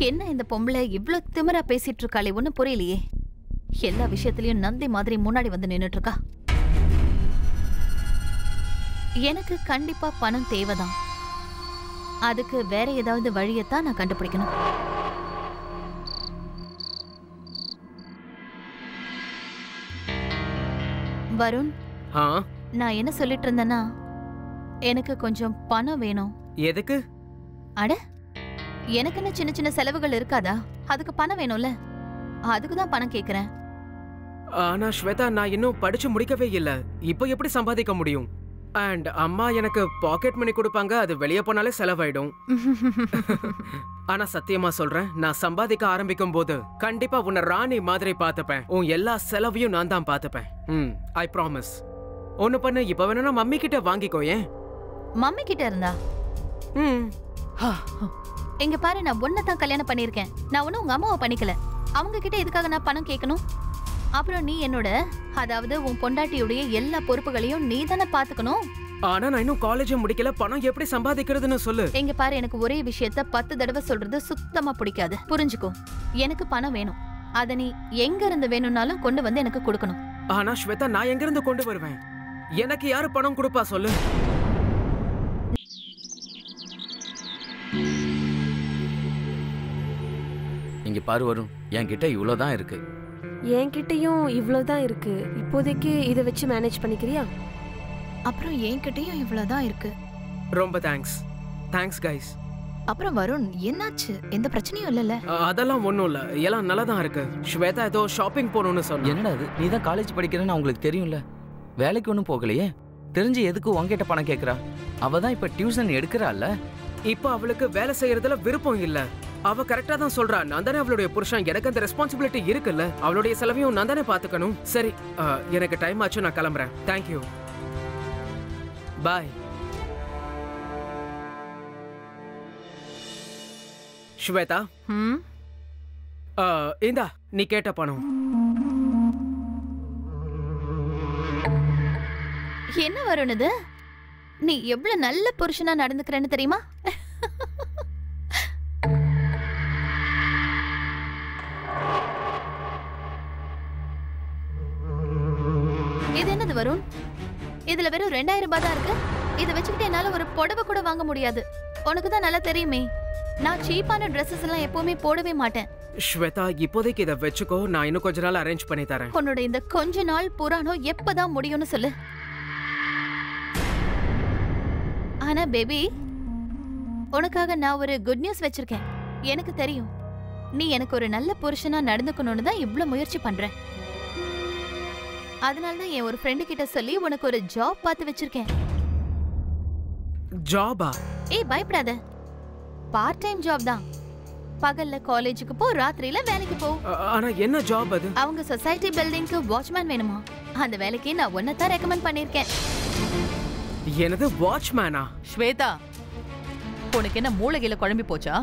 என்ன இந்த பொம்பளை இவ்ளோ திமிரா பேசிட்டு இருக்காளே ஒன்னும் புரியலையே. எல்லா விஷயத்திலயும் நந்தி மாதிரி முன்னாடி வந்து நின்னுட்டு இருக்கா. எனக்கு கண்டிப்பா பணம் தேவைதான். அதுக்கு வேற ஏதாவது வழியத்தான் நான் கண்டுபிடிக்கணும். வருண், நான் என்ன சொல்லிட்டு இருந்தேன்னா, எனக்கு கொஞ்சம் பணம் வேணும்.
எதுக்கு?
அட, எனக்குன்னு சின்ன சின்ன செலவுகள் இருக்காதா? அதுக்கு பணம் வேணும்ல, அதுக்குதான் பணம் கேக்குறேன்.
ஆனா ஸ்வேதா, நான் இன்னும் படிச்சு முடிக்கவே இல்ல. இப்போ எப்படி சம்பாதிக்க முடியும்? அண்ட் அம்மா எனக்கு பாக்கெட் மணி கொடுப்பாங்க, அது வெளியே போனாலே செலவாயிடும். ஆனா சத்தியமா சொல்றேன், நான் சம்பாதிக்க ஆரம்பிக்கும் போது கண்டிப்பா உன்னை ராணி மாதிரி பாத்துப்பேன். உன் எல்லா செலவையும் நான் தான் பாத்துப்பேன். I promise. ஒண்ணு பண்ணு, இப்ப வேணும்னா மம்மி கிட்ட வாங்கிக்கோ. ஏன்?
மம்மி கிட்ட இருந்தா? இங்க பாரு, நான் ஒன்ன தான் கல்யாணம் பண்ணிருக்கேன். நான் ஒன்னும் உங்க அம்மாவை பண்ணிக்கல. அவங்க கிட்ட எதுக்காக நான் பணம் கேட்கணும்? அப்புறம் நீ என்னோட, அதாவது உன் பொண்டாட்டியுடைய எல்லா பொறுப்புகளையும் நீ தானே பாத்துக்கணும்.
ஆனா நான் இன்னும் காலேஜ் முடிக்கல. பணம் எப்படி சம்பாதிக்கிறதுன்னு சொல்லு.
எங்க பாரு, எனக்கு ஒரே விஷயத்த 10 தடவை சொல்றது சுத்தமா பிடிக்காது. புரிஞ்சுக்கோ, எனக்கு பணம் வேணும். அத நீ எங்க இருந்து வேணும்னாலும் கொண்டு வந்து எனக்கு கொடுக்கணும்.
ஆனா ஸ்வேதா, நான் எங்க இருந்து கொண்டு வருவேன்? எனக்கு யாரு பணம் கொடுப்பா சொல்லு?
இங்க பாரு வருண், என்கிட்ட இவ்வளவுதான் இருக்கு.
என்கிட்டயும் இவ்வளவுதான் இருக்கு. இப்போதைக்கு இதை வச்சு மேனேஜ் பண்ணிக்கிறியா?
அப்புறம் என்கிட்டயும் இவ்வளவுதான் இருக்கு.
ரொம்ப தேங்க்ஸ். Thanks guys.
அப்புறம் வருண், என்னாச்சு? எந்த பிரச்சனையும் இல்லல?
அதெல்லாம் ஒண்ணும் இல்ல, எல்லாம் நல்லா தான் இருக்கு. ஸ்வேதா ஏதோ ஷாப்பிங் போகணும்னு சொன்னா.
என்னடா அது? நீ தான் காலேஜ் படிக்கிறேன்னு உங்களுக்கு தெரியும்ல. வேலைக்கு ஒன்றும் போகலையே, தெரிஞ்சு எதுக்கு உங்ககிட்ட பணம் கேட்கறா? அவ தான் இப்ப டியூஷன் எடுக்கிறாள்ல.
இப்ப அவளுக்கு வேலை செய்யறதுல விருப்பம் இல்ல. அவ கரெக்டா தான் சொல்றா. நான் தானே அவளுடைய புருஷன், எனக்கு அந்த ரெஸ்பான்சிபிலிட்டி இருக்குல்ல. அவளுடைய செலவையும் நான் தானே பாத்துக்கணும். சரி, எனக்கு டைம் ஆச்சு, நான் கிளம்புறேன். தேங்க்யூ, பாய். ஸ்வேதா, இந்தா நீ கேட்ட பணம்.
என்ன வருண் இது? நீ எவ்வளவு நல்ல புருஷனா நடந்துக்கிறேன்னு தெரியுமா? இது என்னது வருண்? இதுல வெறும் 2000 ரூபாய் தான் இருக்கு. இதை வச்சுக்கிட்டு என்னால ஒரு புடவை கூட வாங்க முடியாது. உனக்கு தான் நல்லா தெரியுமே, நான் சீப்பான ட்ரெஸ்ஸஸ் எல்லாம் எப்பவுமே போடவே மாட்டேன்.
ஸ்வேதா, இப்போதைக்கு இதை வச்சுக்கோ. நான் இன்னும் கொஞ்ச நாள் அரேஞ்ச் பண்ணி தரேன்.
உன்னோட இந்த கொஞ்ச நாள் புராணம் எப்பதான் முடியும்னு சொல்லு. ஆனா பேபி, உனக்காக நான் ஒரு குட் நியூஸ் வச்சிருக்கேன். எனக்கு தெரியும் நீ எனக்கு ஒரு நல்ல புருஷனா நடந்துக்கணும்னு தான் இவ்ளோ முயற்சி பண்றேன். அதனாலதான் என் ஒரு ஃப்ரெண்டு கிட்ட சொல்லி உனக்கு ஒரு ஜாப் பார்த்து வச்சிருக்கேன்.
ஜாபா?
ஏய் பயப்படாத, பார்ட் டைம் ஜாப் தான். பகல்ல காலேஜுக்கு போ, ராத்திரியில வேலைக்கு போ.
ஆனா என்ன ஜாப் அது?
அவங்க சொசைட்டி பில்டிங்க்கு வாட்ச்மேன் வேணுமா? அந்த வேலைக்கு நான் ஒன்ன தான் ரெக்கமெண்ட் பண்ணிருக்கேன்.
எனது வாட்ச்மேனா?
ஸ்வேதா, உனக்கு என்ன மூளையில குழம்பி போச்சா?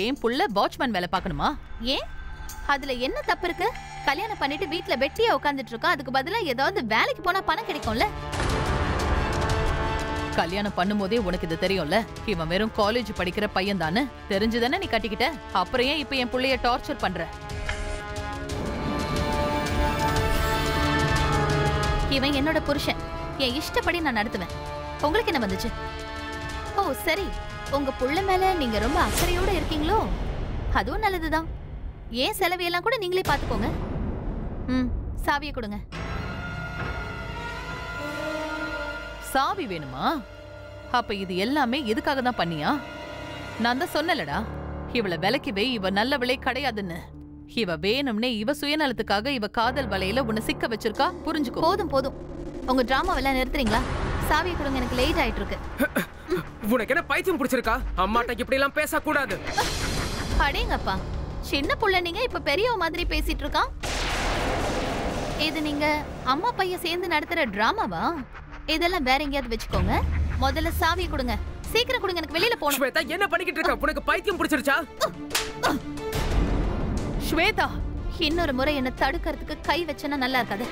ஏன் புள்ள வாட்ச்மேன் வேலை பார்க்கணுமா?
ஏன், அதுல என்ன தப்பு இருக்கு? கல்யாணம் பண்ணிட்டு வீட்ல வெட்டியா உட்கார்ந்துட்டு இருக்கா, அதுக்கு பதிலா ஏதாவது வேலைக்கு போனா பணம் கிடைக்கும்ல.
கல்யாணம் பண்ணும்போதே உனக்கு இது தெரியும்ல, இவன் வெறும் காலேஜ் படிக்கிற பையன் தானே. தெரிஞ்சுதானே நீ கட்டிக்கிட்ட. அப்புறம் ஏன் இப்ப என் புள்ளைய டார்ச்சர் பண்ற?
இவன் என்னோட புருஷன், என் இஷ்டப்படி நான் நடத்துவேன். உங்களுக்கு என்ன வந்துச்சு? ஓ சரி, உங்க புள்ள மேல நீங்க ரொம்ப அக்கறையோட இருக்கீங்களோ? அதுவும் நல்லதுதான். ஏன் செலவையெல்லாம் கூட நீங்களே பாத்துக்கோங்க. சாவியை கொடுங்க.
சாவி வேணுமா? அப்ப இது எல்லாமே எதுக்காக தான் பண்ணியா? நான் தான் சொன்னலடா, இவள விலைக்கு வை, இவ நல்ல விலை கிடையாதுன்னு. இவ வேணும்னே இவ சுயநலத்துக்காக இவ காதல் வலையில உன்னை சிக்க வச்சிருக்கா. புரிஞ்சுக்கோ.
போதும் போதும், உங்க டிராமாவெல்லாம் நிறுத்துறீங்களா? சாவியை கொடுங்க, எனக்கு லேட் ஆயிட்டு இருக்கு.
உனக்கு என்ன பைத்தியம் பிடிச்சிருக்கா? அம்மாட்ட இப்படி எல்லாம் பேசக்கூடாது.
அடேங்கப்பா, சின்ன புள்ள நீங்க இப்ப பெரியவ மாதிரி பேசிட்டு இருக்கான். இது நீங்க அம்மா பையன் சேர்ந்து நடத்துற டிராமாவா? இதெல்லாம் வேற எங்கயாவது வச்சுக்கோங்க. முதல்ல சாவியை கொடுங்க, சீக்கிரம் கொடுங்க, எனக்கு வெளியில போகணும்.
ஸ்வேதா, என்ன பண்ணிக்கிட்டு இருக்க? உனக்கு பைத்தியம் பிடிச்சிருச்சா?
ஸ்வேதா,
இன்னொரு முறை என்ன தடுக்கிறதுக்கு கை வச்சனா நல்லா இருக்காது.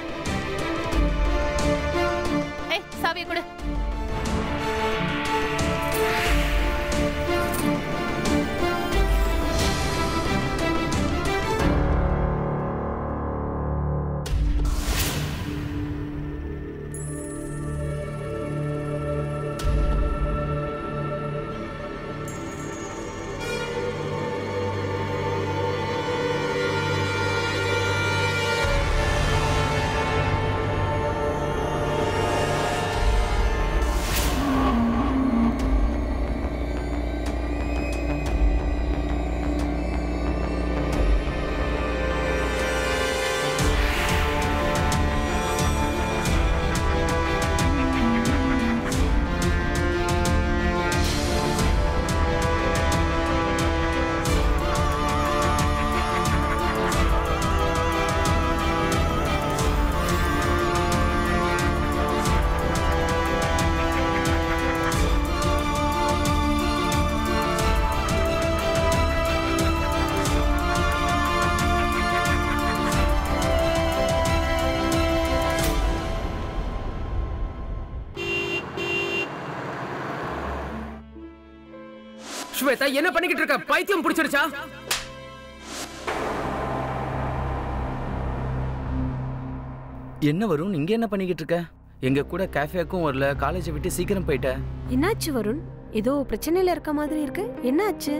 ஏய், சாவியை கொடு.
ஸ்வேதா என்ன பண்ணிக்கிட்டு இருக்க? பைத்தியம் பிடிச்சிருச்சா?
என்ன வரும், இங்க என்ன பண்ணிக்கிட்டு இருக்க? எங்க கூட கேஃபேக்கும் வரல, காலேஜை விட்டு சீக்கிரம் போயிட்ட.
என்னாச்சு வருண்? ஏதோ பிரச்சனையில இருக்க மாதிரி இருக்கு. என்னாச்சு?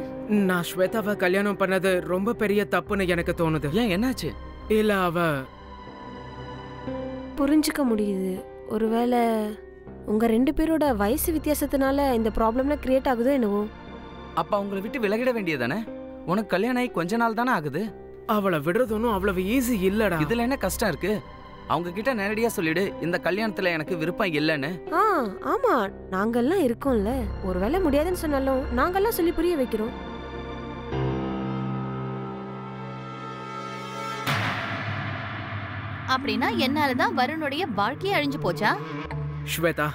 நான் ஸ்வேதாவை கல்யாணம் பண்ணது ரொம்ப பெரிய தப்புன்னு எனக்கு தோணுது.
ஏன், என்னாச்சு?
இல்ல, அவ
புரிஞ்சுக்க முடியுது. ஒருவேளை உங்க 2 பேரோட வயசு வித்தியாசத்தினால இந்த ப்ராப்ளம்ல கிரியேட் ஆகுதோ என்னவோ.
அப்ப அவங்கள விட்டு விலகிட வேண்டியதானே? உனக்கு கல்யாணம் ஆகி கொஞ்ச நாள் தானே ஆகுது.
அவளை விடுறது ஒன்றும் அவ்வளவு ஈஸி இல்லடா.
இதுல என்ன கஷ்டம் இருக்கு? அவங்க கிட்ட நேரடியா சொல்லிடு, இந்த கல்யாணத்துல எனக்கு விருப்பம் இல்லைன்னு.
ஆமா, நாங்கெல்லாம் இருக்கோம்ல. ஒருவேளை முடியாதுன்னு சொன்னாலும் நாங்கெல்லாம் சொல்லி புரிய வைக்கிறோம்.
அப்படின்னா என்னாலதான் வருணுடைய வாழ்க்கையே அழிஞ்சு போச்சா?
ஸ்வேதா,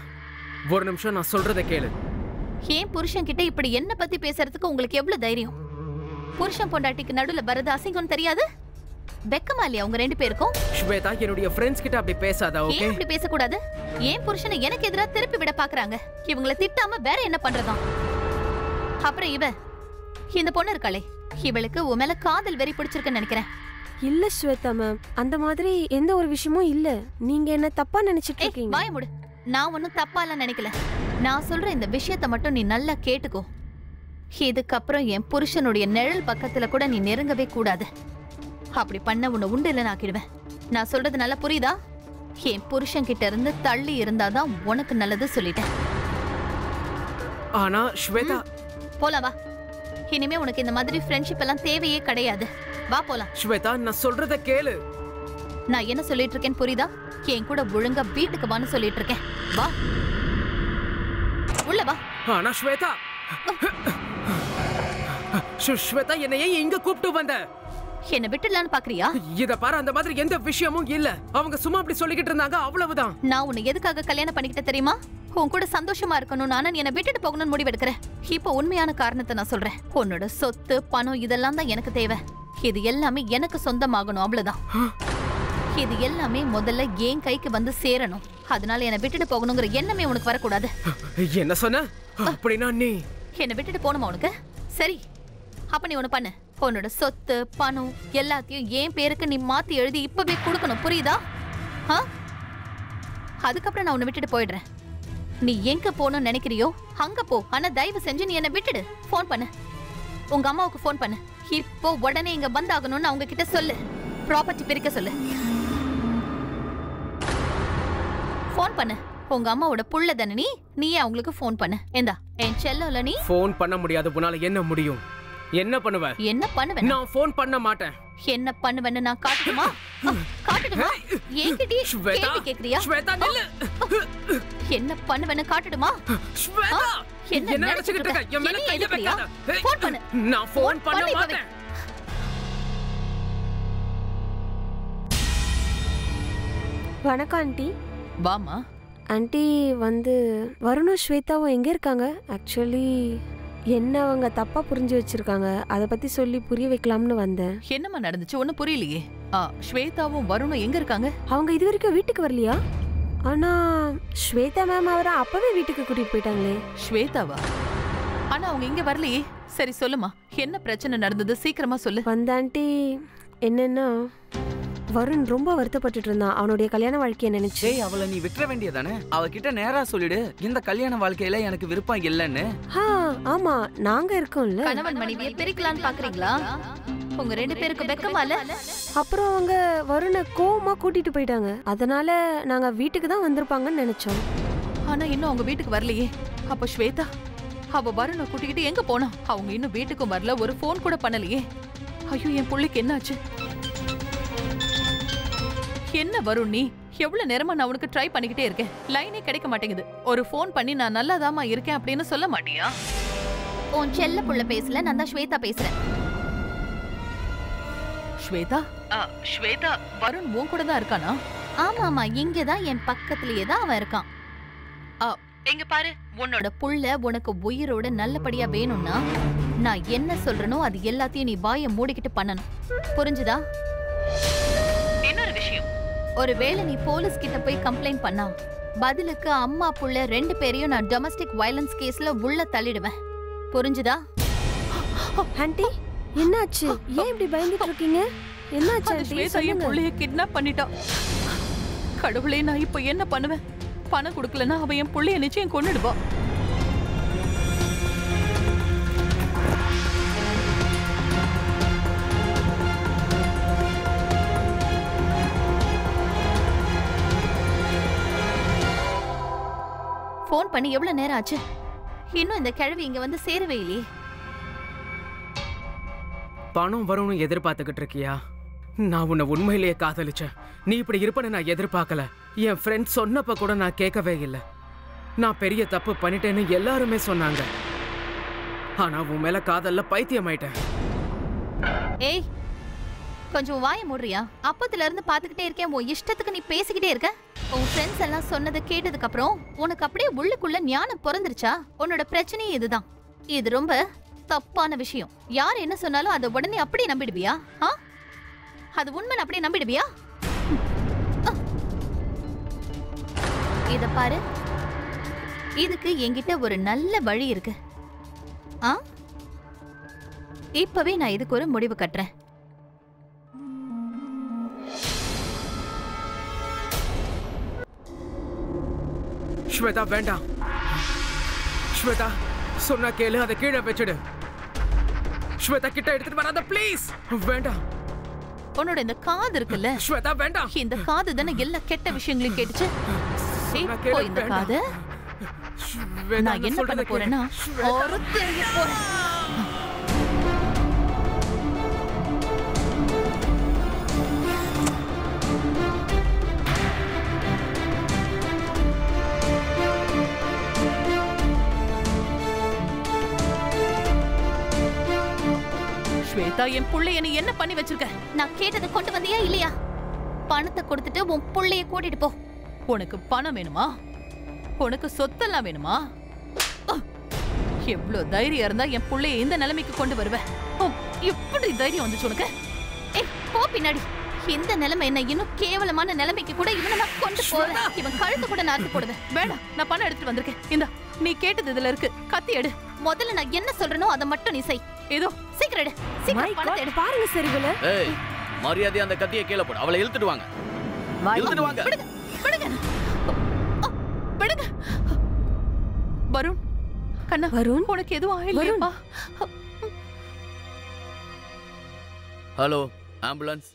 ஒரு நிமிஷம் நான் சொல்றத கேளு.
ஏன் புருஷன் கிட்ட இப்படி என்ன பத்தி பேசுறதுக்கு உங்களுக்கு எவ்வளவு தைரியம்? புருஷன் பொண்டாட்டிக்கு நடுவுல வரது அசிங்கம்னு தெரியாது? வெக்கமா இல்லையா உங்க 2 பேருக்கும்?
ஸ்வேதா, என்னுடைய ஃப்ரெண்ட்ஸ் கிட்ட அப்படி பேசாத, ஓகே?
ஏன் அப்படி பேசக்கூடாது? ஏன் புருஷனை எனக்கு எதிரா திருப்பி விட பாக்குறாங்க? இவங்கள திட்டாம வேற என்ன பண்றதாம்? அப்புறம் இந்த பொண்ணு இருக்காளே, இவளுக்கு உன் மேல காதல் வெறி பிடிச்சிருக்குன்னு நினைக்கிறேன்.
இல்ல ஸ்வேதா மேம், அந்த மாதிரி எந்த ஒரு விஷயமும் இல்ல. நீங்க என்ன தப்பா நினைச்சிட்டு இருக்கீங்க.
வாய மூடு. நான் ஒன்னும் தப்பா எல்லாம் நினைக்கல. நான் சொல்ற இந்த விஷயத்தை மட்டும் நீ நல்லா கேட்டுக்கோ. இதுக்கப்புறம் என் புருஷனுடைய நிழல் பக்கத்துல கூட நீ நெருங்கவே கூடாது. அப்படி பண்ண உன்னை உண்டு இல்லைன்னு ஆக்கிடுவேன். நான் சொல்றது நல்லா புரியுதா? என் புருஷன் கிட்ட இருந்து தள்ளி இருந்தாதான் உனக்கு நல்லது சொல்லிட்டேன்.
ஆனா ஸ்வேதா,
போலாம் வா. இனிமே உனக்கு இந்த மாதிரி ஃப்ரெண்ட்ஷிப் எல்லாம் தேவையே கிடையாது. வா போலாம்.
ஸ்வேதா, நான் சொல்றத கேளு.
நான் என்ன சொல்லிட்டு இருக்கேன்னு புரியுதா? என் கூட ஒழுங்கா வீட்டுக்கு வான்னு சொல்லிட்டு இருக்கேன். வா, உள்ள வா.
ஆனா ஸ்வேதா, ஸ்வேதா, என்னை ஏன் இங்க கூப்பிட்டு வந்த?
என்ன விட்டுடலான்னு பாக்குறியா?
இத பாரு, அந்த மாதிரி எந்த விஷயமும் இல்ல. அவங்க சும்மா அப்படி சொல்லிக்கிட்டு இருந்தாங்க, அவ்வளவுதான்.
நான் உன்னை எதுக்காக கல்யாணம் பண்ணிக்கிட்ட தெரியுமா? உன் கூட சந்தோஷமா இருக்கணும். நானும் என்னை விட்டுட்டு போகணும்னு முடிவெடுக்கிறேன். இப்போ உண்மையான காரணத்தை நான் சொல்றேன். உன்னோட சொத்து பணம் இதெல்லாம் தான் எனக்கு தேவை. இது எல்லாமே எனக்கு சொந்தமாகணும், அவ்வளவுதான். இது எல்லாமே முதல்ல என் கைக்கு வந்து சேரணும். அதனால என்னை விட்டுட்டு போகணுங்கிற எண்ணமே உனக்கு வரக்கூடாது.
என்ன சொன்ன? அப்படின்னா நீ
என்னை விட்டுட்டு போகணுமா உனக்கு? சரி, அப்ப நீ ஒண்ணு பண்ணு. உன்னோட சொத்து பணம் எல்லாத்தையும் என் பேருக்கு நீ மாத்தி எழுதி இப்பவே கொடுக்கணும், புரியுதா? அதுக்கப்புறம் நான் உன்னை விட்டுட்டு போயிடுறேன். நீ எங்க போகணும்னு நினைக்கிறியோ அங்க போ. ஆனா தயவு செஞ்சு நீ என்ன விட்டுடு. போன் பண்ணு, உங்க அம்மாவுக்கு போன் பண்ணு. இப்போ உடனே இங்க வந்தாகணும்னு அவங்க கிட்ட சொல்லு. ப்ராப்பர்ட்டி பிரிக்க சொல்லு. போன் பண்ணு. உங்க அம்மாவோட புள்ள தானே நீயே அவங்களுக்கு போன் பண்ணு. ஏண்டா என் செல்லல, நீ
போன் பண்ண முடியாது. உன்னால என்ன முடியும்? என்ன பண்ணுவ?
என்ன பண்ணுவேன்?
நான் போன் பண்ண மாட்டேன்.
என்ன பண்ணுவேன்னு நான் காட்டுமா? காட்டுடுமா? ஏன்கிட்டயே கேள்வி கேக்குறியா?
ஸ்வேதா, நில்லு.
என்ன பண்ணுவேன்னு காட்டுடுமா?
ஸ்வேதா, என்ன நினைச்சிட்டு இருக்க? என் மேல கைய வைக்காத.
போன் பண்ணு.
நான் போன் பண்ண மாட்டேன்.
வணக்கம் ஆண்டி.
வாமா.
ஆண்டி வந்து வருணும் ஸ்வேதாவும் எங்க இருக்காங்க? ஆக்சுவலி என்ன அவங்க தப்பா புரிஞ்சு வச்சிருக்காங்க. அதை பத்தி சொல்லி புரிய வைக்கலாம்னு வந்தேன்.
என்னம்மா நடந்துச்சு? ஒன்னும் புரியலையே. ஸ்வேதாவும் வருணும் எங்க இருக்காங்க?
அவங்க இது வரைக்கும் வீட்டுக்கு வரலையா? ஆனா ஸ்வேதா மேம் அவரை அப்பவே வீட்டுக்கு கூட்டிட்டு போயிட்டாங்களே.
ஸ்வேதாவா? ஆனா அவங்க இங்க வரலையே. சரி சொல்லுமா, என்ன பிரச்சனை நடந்தது? சீக்கிரமா சொல்லு.
வந்த ஆண்டி, என்னன்னா வருண் ரொம்ப வருத்தப்பட்டுட்டு இருந்தான் அவனுடைய கல்யாண வாழ்க்கையை நினைச்சு.
ஏய், அவளை நீ விட்டுற வேண்டியதானே? அவகிட்ட நேரா சொல்லிடு, இந்த கல்யாண வாழ்க்கையில எனக்கு விருப்பம் இல்லைன்னு.
ஆமா, நாங்க இருக்கோம்ல.
கணவன் மனைவியை பிரிக்கலான்னு பாக்குறீங்களா? உங்க 2 பேருக்கு வெக்கமா இல்ல?
அப்புறம் அவங்க வருணை கோவமா கூட்டிட்டு போயிட்டாங்க. அதனால நாங்க வீட்டுக்கு தான் வந்திருப்பாங்கன்னு நினைச்சோம்.
ஆனா இன்னும் அவங்க வீட்டுக்கு வரலையே. அப்ப ஸ்வேதா அவ வருணை கூட்டிக்கிட்டு எங்க போனா? அவங்க இன்னும் வீட்டுக்கும் வரல, ஒரு போன் கூட பண்ணலையே. ஐயோ, என் புள்ளைக்கு என்னாச்சு? என்ன வருண், நீ எவ்வளவு நேரமா நான் உனக்கு ட்ரை பண்ணிக்கிட்டே இருக்கேன். லைனே கிடைக்க மாட்டேங்குது. ஒரு போன் பண்ணி நான் நல்லாதாமா இருக்கேன் அப்படின்னு சொல்ல மாட்டியா?
உன் செல்ல புள்ள பேசல, நான் தான் ஸ்வேதா பேசுறேன்.
ஸ்வேதா? ஸ்வேதா, வருண் உன் கூட தான் இருக்கானா?
ஆமா ஆமா, இங்கதான் என் பக்கத்துலயே தான் அவன் இருக்கான்.
எங்க பாரு,
உன்னோட புள்ள உனக்கு உயிரோட நல்லபடியா வேணும்னா நான் என்ன சொல்றனோ அது எல்லாத்தையும் நீ வாயை மூடிக்கிட்டு பண்ணணும், புரிஞ்சுதா?
இன்னொரு விஷயம்,
ஒருவேளை நீ போலீஸ் கிட்ட போய் கம்ப்ளைண்ட் பண்ணா பதிலுக்கு அம்மா புள்ள 2 பேரையும் நான் டொமஸ்டிக் வயலன்ஸ் கேஸ்ல உள்ள தள்ளிடுவேன், புரிஞ்சுதா?
ஆண்டி என்னாச்சு? ஏன் இப்படி பயந்துட்டு இருக்கீங்க? என்னாச்சு
அந்த
ஆண்டி?
ஸ்வேதா என்
சொல்லுங்க.
புள்ளைய கிட்னாப் பண்ணிட்டா. கடவுளே, நான் இப்ப என்ன பண்ணுவேன்? பணம் கொடுக்கலன்னா அவ என் புள்ளைய நிச்சயம் கொன்னுடுவா.
ஃபோன் பண்ணி எவ்வளவு நேரம் ஆச்சு? இன்னும் இந்த கிழவி இங்க வந்து சேரவே இல்லையே.
பணம் வரும்னு எதிர்பார்த்துக்கிட்டு இருக்கியா? நான் உன்னை உண்மையிலேயே காதலிச்சேன். நீ இப்படி இருப்பன்னு நான் எதிர்பார்க்கல. என் ஃப்ரெண்ட் சொன்னப்ப கூட நான் கேட்கவே இல்லை. நான் பெரிய தப்பு பண்ணிட்டேன்னு எல்லாருமே சொன்னாங்க. ஆனா உன் மேல காதல்ல பைத்தியமாயிட்டேன்.
ஏய், கொஞ்சம் வாய மூடுறியா? அப்பத்துல இருந்து பாத்துக்கிட்டே இருக்கேன், உன் இஷ்டத்துக்கு நீ பேசிக்கிட்டே இருக்க. உன் ஃப்ரெண்ட்ஸ் எல்லாம் சொன்னதை கேட்டதுக்கு அப்புறம் உனக்கு அப்படியே உள்ளுக்குள்ள ஞானம் பிறந்துருச்சா? உன்னோட பிரச்சனையே இதுதான். இது ரொம்ப தப்பான விஷயம். யார் என்ன சொன்னாலும் அதை உடனே அப்படியே நம்பிடுவியா? அது உண்மை அப்படியே நம்பிடுவியா? இத பாரு, இதுக்கு என்கிட்ட ஒரு நல்ல வழி இருக்கு. இப்பவே நான் இதுக்கு ஒரு முடிவு கட்டுறேன்.
ஸ்வேதா வேண்டாம். ஸ்வேதா சொன்னா கேளு, அதை கீழே வச்சிடு. ஸ்வேதா கிட்ட எடுத்துட்டு வராத ப்ளீஸ். வேண்டாம்.
உன்னோட இந்த காது இருக்குல்ல,
ஸ்வேதா வேண்டாம்.
இந்த காது தானே எல்லா கெட்ட விஷயங்களையும் கேட்டுச்சு. இப்போ இந்த காது நான் என்ன பண்ண போறேன்னா ஒருத்தங்க போறேன்.
ஸ்வேதா, என் புள்ளைய நீ என்ன பண்ணி வச்சிருக்க?
நான் கேட்டதை கொண்டு வந்தியா இல்லையா? பணத்தை கொடுத்துட்டு உன் புள்ளைய கூட்டிட்டு போ.
உனக்கு பணம் வேணுமா? உனக்கு சொத்தெல்லாம் வேணுமா? எவ்வளவு தைரியம் இருந்தா என் புள்ளைய இந்த நிலைமைக்கு கொண்டு வருவ? எப்படி தைரியம் வந்துச்சு உனக்கு?
ஏய், போ பின்னாடி. இந்த நிலைமை என்ன இன்னும் கேவலமான நிலைமைக்கு கூட இவனை நான் கொண்டு போறேன். இவன் கழுத்து கூட நாத்து போடுவேன்.
வேண்டாம், நான் பணம் எடுத்துட்டு வந்திருக்கேன். இந்தா, நீ கேட்டது இதுல இருக்கு. கத்தி எடு.
முதல்ல நான் என்ன சொல்றேனோ அதை மட்டும் நீ செய்.
ஏதோ
சீக்கிரம் எடு.
My
சீக்கிரம் பணத்தை
God,
எடு.
பாருங்க சரிவல.
ஏய், மரியாதையா அந்த கத்தியை கீழே போடு. அவளை இழுத்துட்டு வாங்க. இழுத்துட்டு வாங்க.
விடுங்க.
விடுங்க. வருண், கண்ணா,
வருண்,
உனக்கு எதுவும் ஆயில்லையாப்பா?
Hello, ambulance.